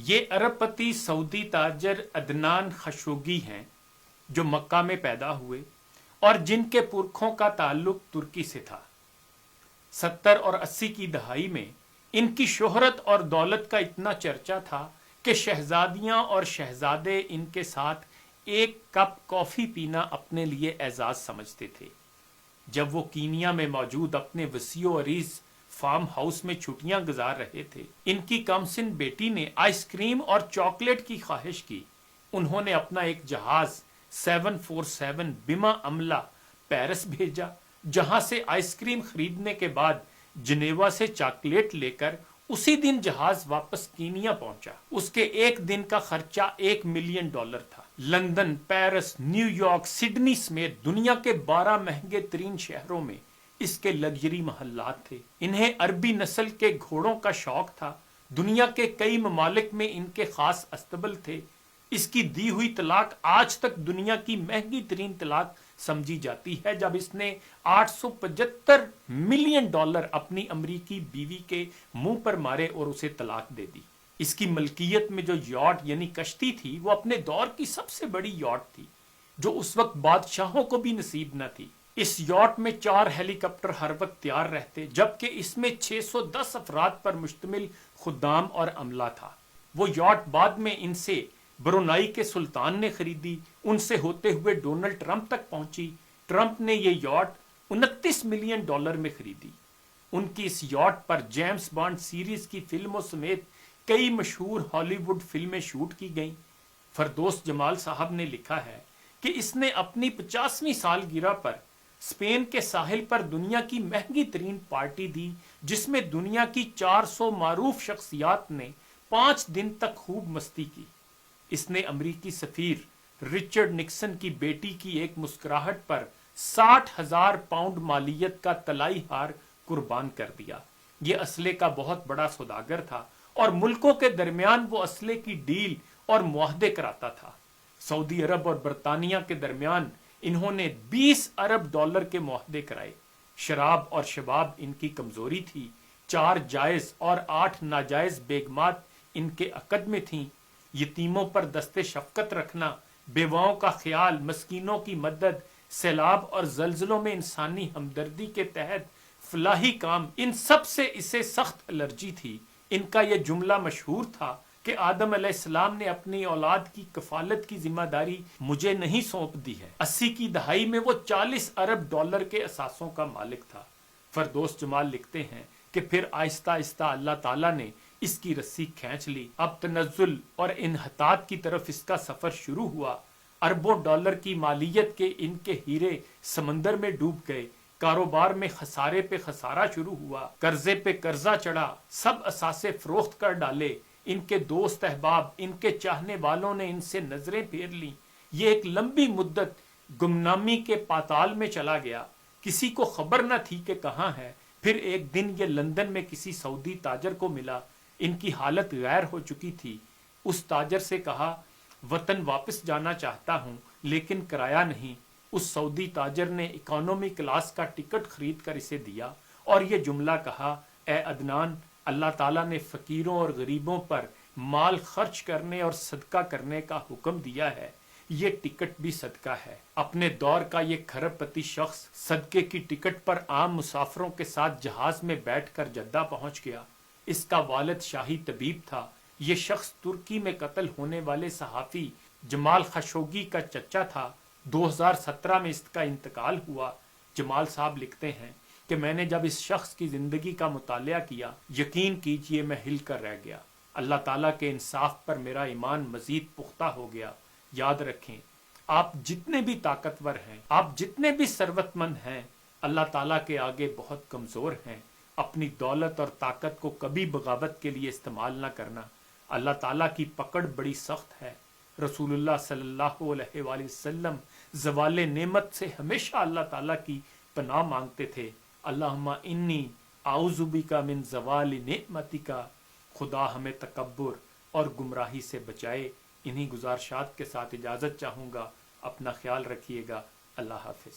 یہ ارب پتی سعودی تاجر عدنان خشوگی ہیں جو مکہ میں پیدا ہوئے اور جن کے پرکھوں کا تعلق ترکی سے تھا۔ 70 اور 80 کی دہائی میں ان کی شہرت اور دولت کا اتنا چرچا تھا کہ شہزادیاں اور شہزادے ان کے ساتھ ایک کپ کافی پینا اپنے لیے اعزاز سمجھتے تھے۔ جب وہ کینیا میں موجود اپنے وسیع و عریض فارم ہاؤس میں چھٹیاں گزار رہے تھے، ان کی کم سن بیٹی نے آئس کریم اور چاکلیٹ کی خواہش کی۔ انہوں نے اپنا ایک جہاز 747 بما عملہ پیرس بھیجا، جہاں سے آئس کریم خریدنے کے بعد جنیوا سے چاکلیٹ لے کر اسی دن جہاز واپس کینیا پہنچا۔ اس کے ایک دن کا خرچہ $1 ملین تھا۔ London, Paris, new York, Sydney سمیت دنیا کے 12 مہنگے ترین شہروں میں اس کے لگژری محلات تھے۔ انہیں عربی نسل کے گھوڑوں کا شوق تھا۔ دنیا کے کئی ممالک میں ان کے خاص استبل تھے۔ اس کی دی ہوئی طلاق آج تک دنیا کی مہنگی ترین طلاق سمجھی جاتی ہے، جب اس نے $875 ملین اپنی امریکی بیوی کے منہ پر مارے اور اسے طلاق دے دی۔ اس کی ملکیت میں جو یاٹ یعنی کشتی تھی، وہ اپنے دور کی سب سے بڑی یاٹ تھی، جو اس وقت بادشاہوں کو بھی نصیب نہ تھی۔ اس یاٹ میں 4 ہیلی کاپٹر ہر وقت تیار رہتے، جبکہ اس میں 610 افراد پر مشتمل خدام اور عملہ تھا۔ وہ یاٹ بعد میں ان سے برونائی کے سلطان نے خریدی، ان سے ہوتے ہوئے ڈونلڈ ٹرمپ تک پہنچی۔ ٹرمپ نے یہ یاٹ $29 ملین میں خریدی۔ ان کی اس یاٹ پر جیمز بانڈ سیریز کی فلموں سمیت کئی مشہور ہالی ووڈ فلمیں شوٹ کی گئیں۔ فردوس جمال صاحب نے لکھا ہے کہ اس نے اپنی 50ویں سالگرہ پر اسپین کے ساحل پر دنیا کی مہنگی ترین پارٹی دی، جس میں دنیا کی 400 معروف شخصیات نے 5 دن تک خوب مستی کی۔ اس نے امریکی سفیر رچرڈ نکسن کی بیٹی کی ایک مسکراہٹ پر 60,000 پاؤنڈ مالیت کا طلائی ہار قربان کر دیا۔ یہ اسلحے کا بہت بڑا سوداگر تھا اور ملکوں کے درمیان وہ اسلحے کی ڈیل اور معاہدے کراتا تھا۔ سعودی عرب اور برطانیہ کے درمیان انہوں نے $20 ارب کے معاہدے کرائے۔ شراب اور شباب ان کی کمزوری تھی۔ 4 جائز اور 8 ناجائز بیگمات ان کے عقد میں تھیں۔ یتیموں پر دست شفقت رکھنا، بیواؤں کا خیال، مسکینوں کی مدد، سیلاب اور زلزلوں میں انسانی ہمدردی کے تحت فلاحی کام، ان سب سے اسے سخت الرجی تھی۔ ان کا یہ جملہ مشہور تھا کہ آدم علیہ السلام نے اپنی اولاد کی کفالت کی ذمہ داری مجھے نہیں سونپ دی ہے۔ 80 کی دہائی میں وہ $40 ارب کے اثاثوں کا مالک تھا۔ فردوس جمال لکھتے ہیں کہ پھر آہستہ آہستہ اللہ تعالیٰ نے اس کی رسی کھینچ لی۔ اب تنزل اور انحطاط کی طرف اس کا سفر شروع ہوا۔ اربوں ڈالر کی مالیت کے ان کے ہیرے سمندر میں ڈوب گئے۔ کاروبار میں خسارے پہ خسارہ شروع ہوا، قرضے پہ قرضہ چڑھا، سب اثاثے فروخت کر ڈالے۔ ان کے دوست احباب، ان کے چاہنے والوں نے ان سے نظریں پھیر لیں۔ یہ ایک لمبی مدت گمنامی کے پاتال میں چلا گیا۔ کسی کو خبر نہ تھی کہ کہاں ہے۔ پھر ایک دن یہ لندن میں کسی سعودی تاجر کو ملا۔ ان کی حالت غیر ہو چکی تھی۔ اس تاجر سے کہا، وطن واپس جانا چاہتا ہوں لیکن کرایہ نہیں۔ اس سعودی تاجر نے اکانومی کلاس کا ٹکٹ خرید کر اسے دیا اور یہ جملہ کہا، اے عدنان، اللہ تعالیٰ نے فقیروں اور غریبوں پر مال خرچ کرنے اور صدقہ کرنے کا حکم دیا ہے، یہ ٹکٹ بھی صدقہ ہے۔ اپنے دور کا یہ کھرب پتی شخص صدقے کی ٹکٹ پر عام مسافروں کے ساتھ جہاز میں بیٹھ کر جدہ پہنچ گیا۔ اس کا والد شاہی طبیب تھا۔ یہ شخص ترکی میں قتل ہونے والے صحافی جمال خشوگی کا چچا تھا۔ 2017 میں اس کا انتقال ہوا۔ جمال صاحب لکھتے ہیں کہ میں نے جب اس شخص کی زندگی کا مطالعہ کیا، یقین کیجئے میں ہل کر رہ گیا۔ اللہ تعالیٰ کے انصاف پر میرا ایمان مزید پختہ ہو گیا۔ یاد رکھیں، آپ جتنے بھی طاقتور ہیں، آپ جتنے بھی ثروت مند ہیں، اللہ تعالیٰ کے آگے بہت کمزور ہیں۔ اپنی دولت اور طاقت کو کبھی بغاوت کے لیے استعمال نہ کرنا۔ اللہ تعالیٰ کی پکڑ بڑی سخت ہے۔ رسول اللہ صلی اللہ علیہ وآلہ وسلم زوال نعمت سے ہمیشہ اللہ تعالیٰ کی پناہ مانگتے تھے۔ اللہم انی اعوذ بک من زوال نعمتک۔ خدا ہمیں تکبر اور گمراہی سے بچائے۔ انہی گزارشات کے ساتھ اجازت چاہوں گا۔ اپنا خیال رکھیے گا۔ اللہ حافظ۔